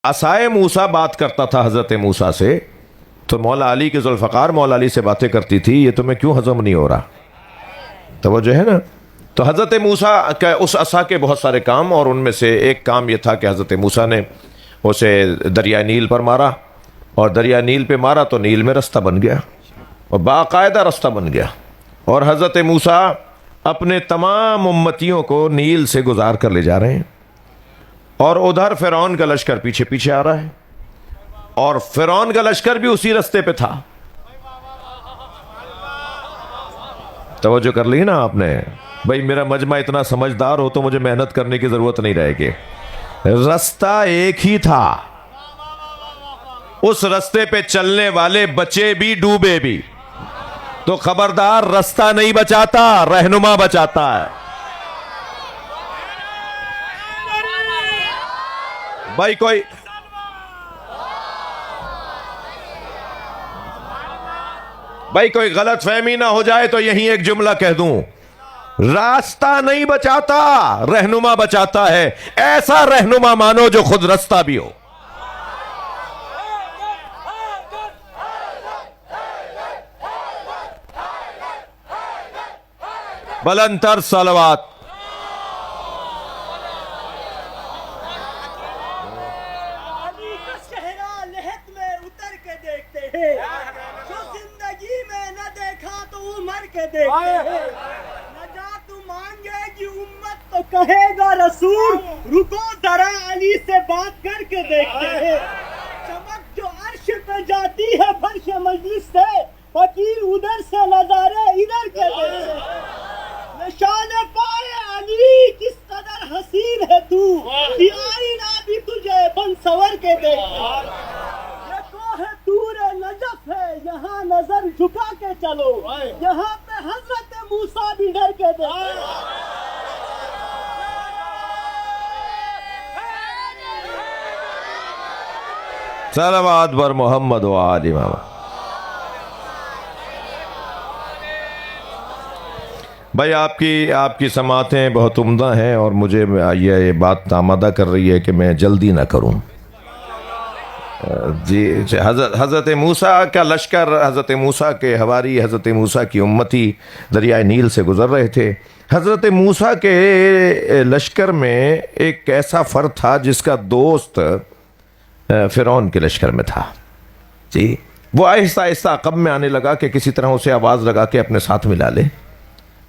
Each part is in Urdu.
عصائے موسیٰ بات کرتا تھا حضرت موسیٰ سے، تو مولا علی کے ذوالفقار مولا علی سے باتیں کرتی تھی، یہ تمہیں کیوں ہضم نہیں ہو رہا؟ توجہ ہے نا؟ تو حضرت موسیٰ کا اس عصا کے بہت سارے کام، اور ان میں سے ایک کام یہ تھا کہ حضرت موسیٰ نے اسے دریائے نیل پر مارا، اور دریائے نیل پہ مارا تو نیل میں رستہ بن گیا، اور باقاعدہ رستہ بن گیا، اور حضرت موسیٰ اپنے تمام امتیوں کو نیل سے گزار کر لے جا رہے ہیں، اور ادھر فرعون کا لشکر پیچھے پیچھے آ رہا ہے، اور فرعون کا لشکر بھی اسی رستے پہ تھا۔ توجہ کر لی نا آپ نے؟ بھئی میرا مجمع اتنا سمجھدار ہو تو مجھے محنت کرنے کی ضرورت نہیں رہے گی، رستہ ایک ہی تھا، اس رستے پہ چلنے والے بچے بھی ڈوبے بھی، تو خبردار رستہ نہیں بچاتا، رہنما بچاتا ہے۔ بھائی کوئی غلط فہمی نہ ہو جائے تو یہیں ایک جملہ کہہ دوں، راستہ نہیں بچاتا، رہنما بچاتا ہے۔ ایسا رہنما مانو جو خود رستہ بھی ہو۔ بلند تر صلوات۔ علی کا چہرہ لحد میں اتر کے دیکھتے ہیں، جو زندگی میں نہ دیکھا تو وہ مر کے دیکھتے ہیں۔ نجات مانگے گی امت تو کہے گا رسول، رکو ذرا علی سے بات کر کے دیکھتے ہیں۔ چمک جو عرش پہ جاتی ہے فرش مجلس سے، فقیر ادھر سے نظارے ادھر کے دیکھتے ہیں۔ نشان پائے علی کس قدر حسین ہے تو، یہ آئینہ بھی تجھے بن سور کے دیکھتے۔ یہ کوہ طور نجف ہے، یہاں نظر جھکا کے چلو، یہاں پہ حضرت موسیٰ بھی ڈر کے دیکھتے۔ صلوات بر محمد و آل محمد۔ بھائی آپ کی سماعتیں بہت عمدہ ہیں، اور مجھے یہ بات آمادہ کر رہی ہے کہ میں جلدی نہ کروں۔ جی حضرت موسیٰ کا لشکر، حضرت موسیٰ کے حواری، حضرت موسیٰ کی امتی دریائے نیل سے گزر رہے تھے۔ حضرت موسیٰ کے لشکر میں ایک ایسا فرد تھا جس کا دوست فرعون کے لشکر میں تھا۔ جی وہ آہستہ آہستہ عقب میں آنے لگا کہ کسی طرح اسے آواز لگا کے اپنے ساتھ ملا لے،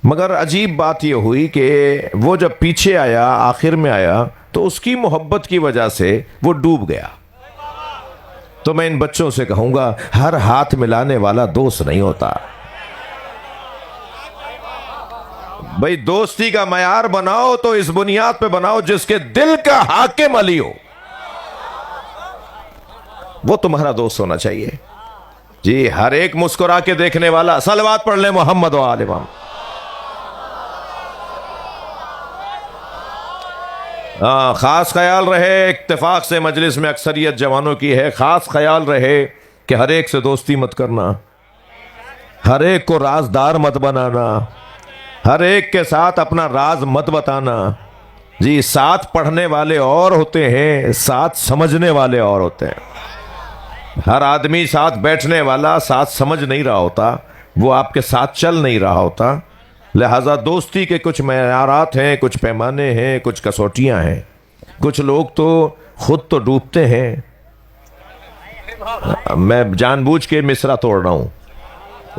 مگر عجیب بات یہ ہوئی کہ وہ جب پیچھے آیا، آخر میں آیا، تو اس کی محبت کی وجہ سے وہ ڈوب گیا۔ تو میں ان بچوں سے کہوں گا، ہر ہاتھ ملانے والا دوست نہیں ہوتا۔ بھئی دوستی کا معیار بناؤ تو اس بنیاد پہ بناؤ جس کے دل کا حاکم علی ہو، وہ تمہارا دوست ہونا چاہیے۔ جی ہر ایک مسکرا کے دیکھنے والا، صلوات پڑھ لیں محمد و آل محمد۔ خاص خیال رہے، اتفاق سے مجلس میں اکثریت جوانوں کی ہے، خاص خیال رہے کہ ہر ایک سے دوستی مت کرنا، ہر ایک کو رازدار مت بنانا، ہر ایک کے ساتھ اپنا راز مت بتانا۔ جی ساتھ پڑھنے والے اور ہوتے ہیں، ساتھ سمجھنے والے اور ہوتے ہیں۔ ہر آدمی ساتھ بیٹھنے والا ساتھ سمجھ نہیں رہا ہوتا، وہ آپ کے ساتھ چل نہیں رہا ہوتا۔ لہذا دوستی کے کچھ معیارات ہیں، کچھ پیمانے ہیں، کچھ کسوٹیاں ہیں۔ کچھ لوگ تو خود تو ڈوبتے ہیں، میں جان بوجھ کے مصرع توڑ رہا ہوں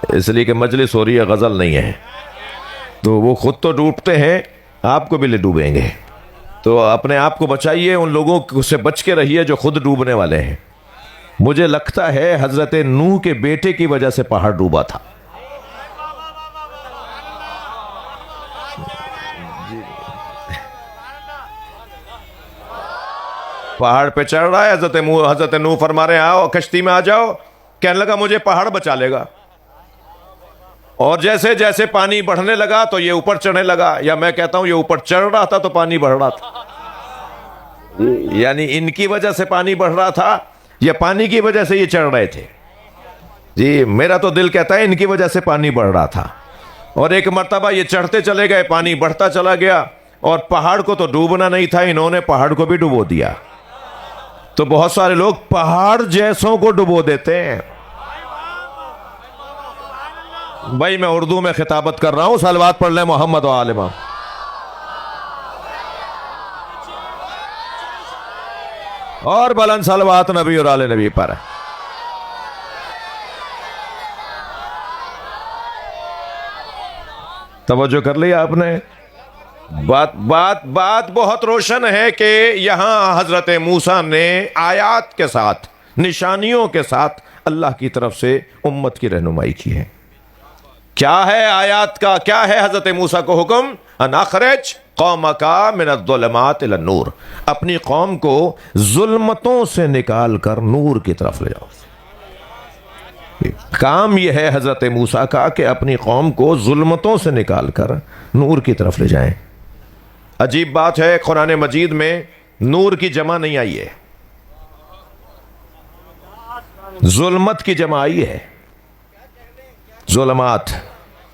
اس لیے کہ مجلس ہو رہی ہے، غزل نہیں ہے، تو وہ خود تو ڈوبتے ہیں، آپ کو بھی لے ڈوبیں گے۔ تو اپنے آپ کو بچائیے، ان لوگوں سے بچ کے رہیے جو خود ڈوبنے والے ہیں۔ مجھے لگتا ہے حضرت نوح کے بیٹے کی وجہ سے پہاڑ ڈوبا تھا۔ پہاڑ پہ چڑھ رہا ہے، حضرت نوح فرما رہے ہیں آؤ کشتی میں آ جاؤ، کہنے لگا مجھے پہاڑ بچا لے گا، اور جیسے جیسے پانی بڑھنے لگا تو یہ اوپر چڑھنے لگا، یا میں کہتا ہوں یہ اوپر چڑھ رہا تھا تو پانی بڑھ رہا تھا، یعنی ان کی وجہ سے پانی بڑھ رہا تھا یا پانی کی وجہ سے یہ چڑھ رہے تھے؟ جی میرا تو دل کہتا ہے ان کی وجہ سے پانی بڑھ رہا تھا، اور ایک مرتبہ یہ چڑھتے چلے گئے، پانی بڑھتا چلا گیا، اور پہاڑ کو تو ڈوبنا نہیں تھا، انہوں نے پہاڑ کو بھی ڈبو دیا۔ تو بہت سارے لوگ پہاڑ جیسوں کو ڈبو دیتے ہیں. بھائی میں اردو میں خطابت کر رہا ہوں, صلوات پڑھ لیں محمد و آل محمد. اور بلند صلوات نبی اور آل نبی پر. توجہ کر لیا آپ نے؟ بات بہت روشن ہے کہ یہاں حضرت موسیٰ نے آیات کے ساتھ, نشانیوں کے ساتھ اللہ کی طرف سے امت کی رہنمائی کی ہے. کیا ہے آیات کا, کیا ہے حضرت موسیٰ کو حکم؟ ان اخرج قومک من الظلمات الی النور, اپنی قوم کو ظلمتوں سے نکال کر نور کی طرف لے جاؤ. کام یہ ہے حضرت موسیٰ کا کہ اپنی قوم کو ظلمتوں سے نکال کر نور کی طرف لے جائیں. عجیب بات ہے, قرآن مجید میں نور کی جمع نہیں آئی ہے, ظلمت کی جمع آئی ہے, ظلمات,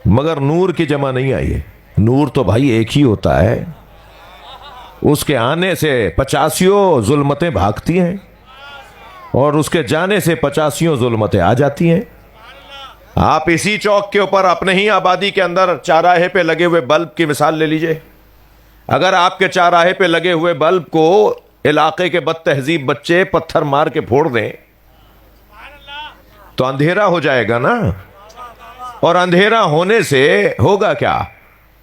مگر نور کی جمع نہیں آئی ہے. نور تو بھائی ایک ہی ہوتا ہے, اس کے آنے سے 85 ظلمتیں بھاگتی ہیں اور اس کے جانے سے 85 ظلمتیں آ جاتی ہیں. آپ اسی چوک کے اوپر اپنے ہی آبادی کے اندر چاراہے پہ لگے ہوئے بلب کی مثال لے لیجئے. اگر آپ کے چاراہے پہ لگے ہوئے بلب کو علاقے کے بد تہذیب بچے پتھر مار کے پھوڑ دیں تو اندھیرا ہو جائے گا نا, اور اندھیرا ہونے سے ہوگا کیا؟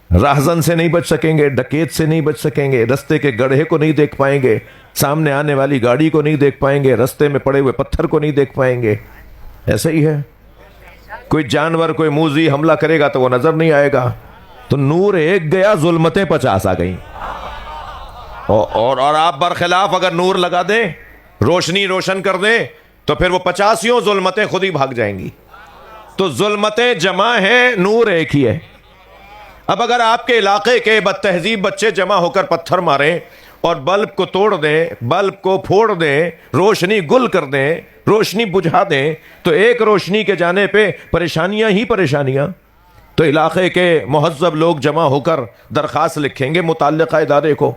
راہزن سے نہیں بچ سکیں گے, ڈکیت سے نہیں بچ سکیں گے, رستے کے گڑھے کو نہیں دیکھ پائیں گے, سامنے آنے والی گاڑی کو نہیں دیکھ پائیں گے, رستے میں پڑے ہوئے پتھر کو نہیں دیکھ پائیں گے. ایسا ہی ہے, کوئی جانور, کوئی موذی حملہ کرے گا تو وہ نظر نہیں آئے گا. تو نور ایک گیا, ظلمتیں 50 آ گئیں. اور آپ برخلاف اگر نور لگا دیں, روشنی روشن کر دیں, تو پھر وہ 85 ظلمتیں خود ہی بھاگ جائیں گی. تو ظلمتیں جمع ہیں, نور ایک ہی ہے. اب اگر آپ کے علاقے کے بد تہذیب بچے جمع ہو کر پتھر ماریں اور بلب کو توڑ دیں, بلب کو پھوڑ دیں, روشنی گل کر دیں, روشنی بجھا دیں, تو ایک روشنی کے جانے پہ پریشانیاں ہی پریشانیاں. تو علاقے کے مہذب لوگ جمع ہو کر درخواست لکھیں گے متعلقہ ادارے کو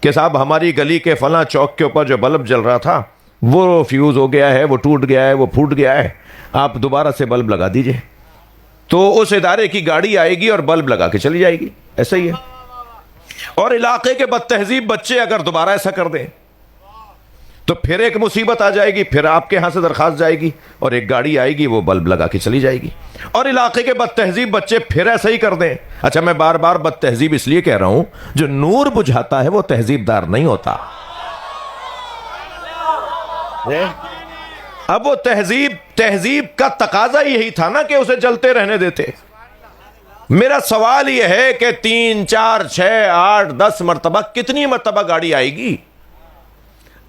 کہ صاحب ہماری گلی کے فلاں چوک کے اوپر جو بلب جل رہا تھا وہ فیوز ہو گیا ہے, وہ ٹوٹ گیا ہے, وہ پھوٹ گیا ہے, آپ دوبارہ سے بلب لگا دیجئے. تو اس ادارے کی گاڑی آئے گی اور بلب لگا کے چلی جائے گی. ایسا ہی ہے. اور علاقے کے بد تہذیب بچے اگر دوبارہ ایسا کر دیں تو پھر ایک مصیبت آ جائے گی, پھر آپ کے ہاں سے درخواست جائے گی اور ایک گاڑی آئے گی, وہ بلب لگا کے چلی جائے گی. اور علاقے کے بد تہذیب بچے پھر ایسا ہی کر دیں. اچھا, میں بار بار بد تہذیب اس لیے کہہ رہا ہوں, جو نور بجھاتا ہے وہ تہذیب دار نہیں ہوتا. اب وہ تہذیب کا تقاضا یہی تھا نا کہ اسے جلتے رہنے دیتے. میرا سوال یہ ہے کہ 3 4 6 8 10 مرتبہ کتنی مرتبہ گاڑی آئے گی؟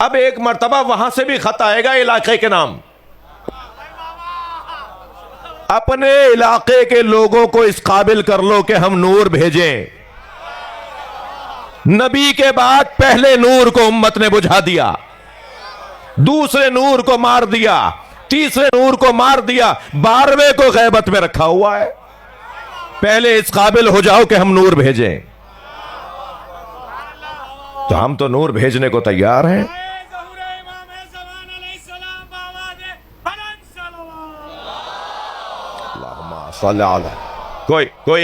اب ایک مرتبہ وہاں سے بھی خط آئے گا علاقے کے نام. اپنے علاقے کے لوگوں کو اس قابل کر لو کہ ہم نور بھیجیں. نبی کے بعد پہلے نور کو امت نے بجھا دیا, دوسرے نور کو مار دیا, تیسرے نور کو مار دیا, 12ویں کو غیبت میں رکھا ہوا ہے. پہلے اس قابل ہو جاؤ کہ ہم نور بھیجیں. تو ہم تو نور بھیجنے کو تیار ہیں. کوئی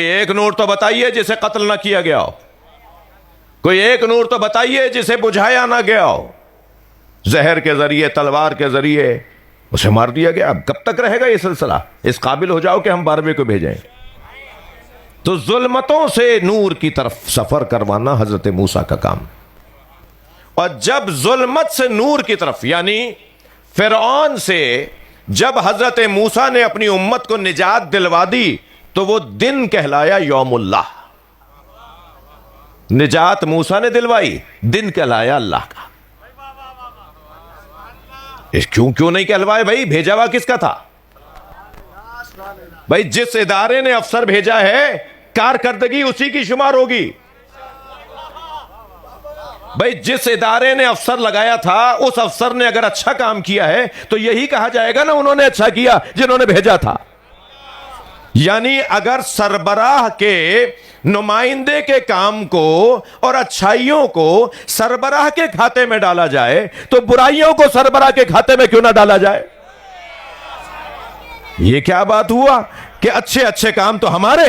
ایک نور تو بتائیے جسے قتل نہ کیا گیا ہو. کوئی ایک نور تو بتائیے جسے بجھایا نہ گیا ہو. زہر کے ذریعے, تلوار کے ذریعے اسے مار دیا گیا. اب کب تک رہے گا یہ سلسلہ؟ اس قابل ہو جاؤ کہ ہم 12ویں کو بھیجیں. تو ظلمتوں سے نور کی طرف سفر کروانا حضرت موسیٰ کا کام. اور جب ظلمت سے نور کی طرف, یعنی فرعون سے جب حضرت موسیٰ نے اپنی امت کو نجات دلوا دی تو وہ دن کہلایا یوم اللہ. نجات موسیٰ نے دلوائی, دن کہلایا اللہ کا. کیوں نہیں کہلوائے بھائی؟ بھیجا ہوا کس کا تھا بھائی؟ جس ادارے نے افسر بھیجا ہے کارکردگی اسی کی شمار ہوگی. بھائی جس ادارے نے افسر لگایا تھا اس افسر نے اگر اچھا کام کیا ہے تو یہی کہا جائے گا نا انہوں نے اچھا کیا جنہوں نے بھیجا تھا. یعنی اگر سربراہ کے نمائندے کے کام کو اور اچھائیوں کو سربراہ کے کھاتے میں ڈالا جائے تو برائیوں کو سربراہ کے کھاتے میں کیوں نہ ڈالا جائے؟ یہ کیا بات ہوا کہ اچھے اچھے کام تو ہمارے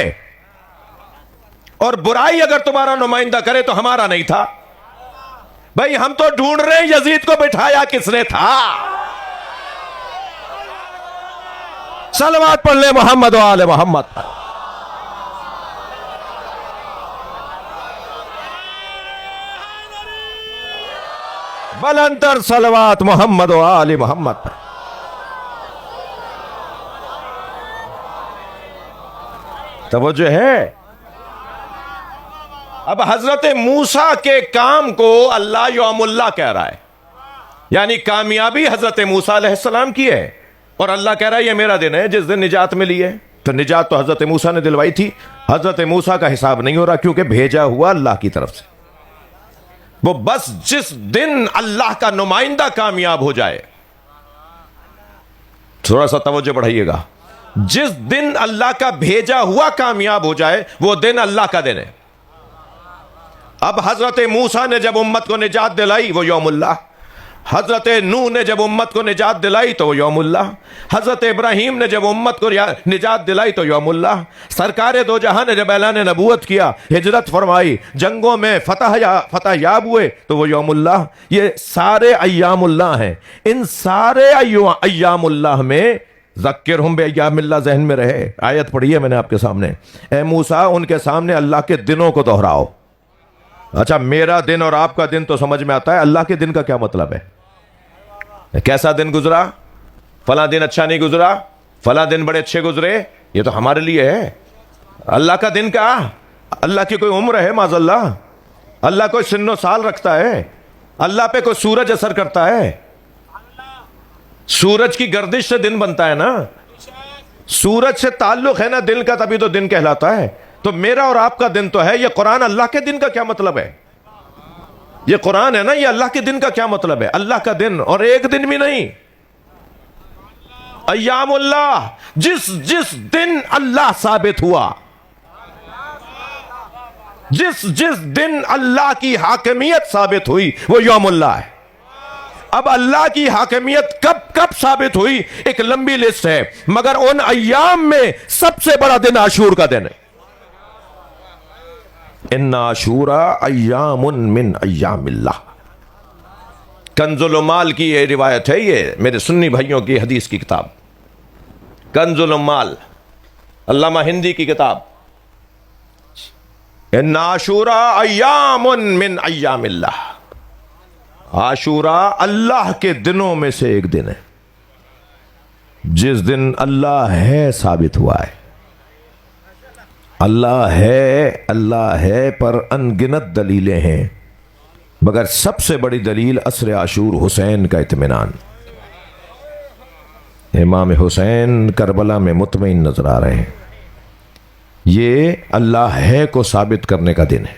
اور برائی اگر تمہارا نمائندہ کرے تو ہمارا نہیں تھا؟ بھائی ہم تو ڈھونڈ رہے ہیں یزید کو بٹھایا کس نے تھا؟ صلوات پڑھ لے محمد و آل محمد. بلندر صلوات محمد و آل محمد. توجہ ہے. اب حضرت موسیٰ کے کام کو اللہ یوم اللہ کہہ رہا ہے، یعنی کامیابی حضرت موسیٰ علیہ السلام کی ہے، اور اللہ کہہ رہا ہے یہ میرا دن ہے جس دن نجات ملی ہے. تو نجات تو حضرت موسیٰ نے دلوائی تھی، حضرت موسیٰ کا حساب نہیں ہو رہا کیونکہ بھیجا ہوا اللہ کی طرف سے. وہ بس جس دن اللہ کا نمائندہ کامیاب ہو جائے، تھوڑا سا توجہ بڑھائیے گا، جس دن اللہ کا بھیجا ہوا کامیاب ہو جائے وہ دن اللہ کا دن ہے. اب حضرت موسیٰ نے جب امت کو نجات دلائی وہ یوم اللہ، حضرت نوح نے جب امت کو نجات دلائی تو وہ یوم اللہ، حضرت ابراہیم نے جب امت کو نجات دلائی تو یوم اللہ، سرکار دو جہاں نے جب اعلان نبوت کیا، ہجرت فرمائی، جنگوں میں فتح یاب ہوئے تو وہ یوم اللہ. یہ سارے ایام اللہ ہیں. ان سارے ایام اللہ میں ذکرہم بایام اللہ ذہن میں رہے. آیت پڑھی ہے میں نے آپ کے سامنے، اے موسیٰ ان کے سامنے اللہ کے دنوں کو دہراؤ. اچھا میرا دن اور آپ کا دن تو سمجھ میں آتا ہے، اللہ کے دن کا کیا مطلب ہے؟ کیسا دن گزرا؟ فلاں دن اچھا نہیں گزرا، فلاں دن بڑے اچھے گزرے، یہ تو ہمارے لیے ہے. اللہ کا دن کا، اللہ کی کوئی عمر ہے معاذ اللہ؟ اللہ کوئی سن و سال رکھتا ہے؟ اللہ پہ کوئی سورج اثر کرتا ہے؟ سورج کی گردش سے دن بنتا ہے نا، سورج سے تعلق ہے نا دن کا، تبھی تو دن کہلاتا ہے. تو میرا اور آپ کا دن تو ہے. یہ قرآن اللہ کے دن کا کیا مطلب ہے؟ یہ قرآن ہے نا، یہ اللہ کے دن کا کیا مطلب ہے؟ اللہ کا دن اور ایک دن بھی نہیں، ایام اللہ. جس دن اللہ ثابت ہوا، جس دن اللہ کی حاکمیت ثابت ہوئی وہ یوم اللہ ہے. اب اللہ کی حاکمیت کب ثابت ہوئی؟ ایک لمبی لسٹ ہے، مگر ان ایام میں سب سے بڑا دن عاشور کا دن ہے. ان عاشورا ایام من ایام اللہ. کنز العمال کی یہ روایت ہے، یہ میرے سنی بھائیوں کی حدیث کی کتاب کنز العمال، علامہ ہندی کی کتاب. ان عاشورا ایام من ایام اللہ. عاشورا اللہ کے دنوں میں سے ایک دن ہے جس دن اللہ ہے ثابت ہوا ہے. اللہ ہے پر انگنت دلیلیں ہیں، مگر سب سے بڑی دلیل عصر عاشور حسین کا اطمینان. امام حسین کربلا میں مطمئن نظر آ رہے ہیں. یہ اللہ ہے کو ثابت کرنے کا دن ہے.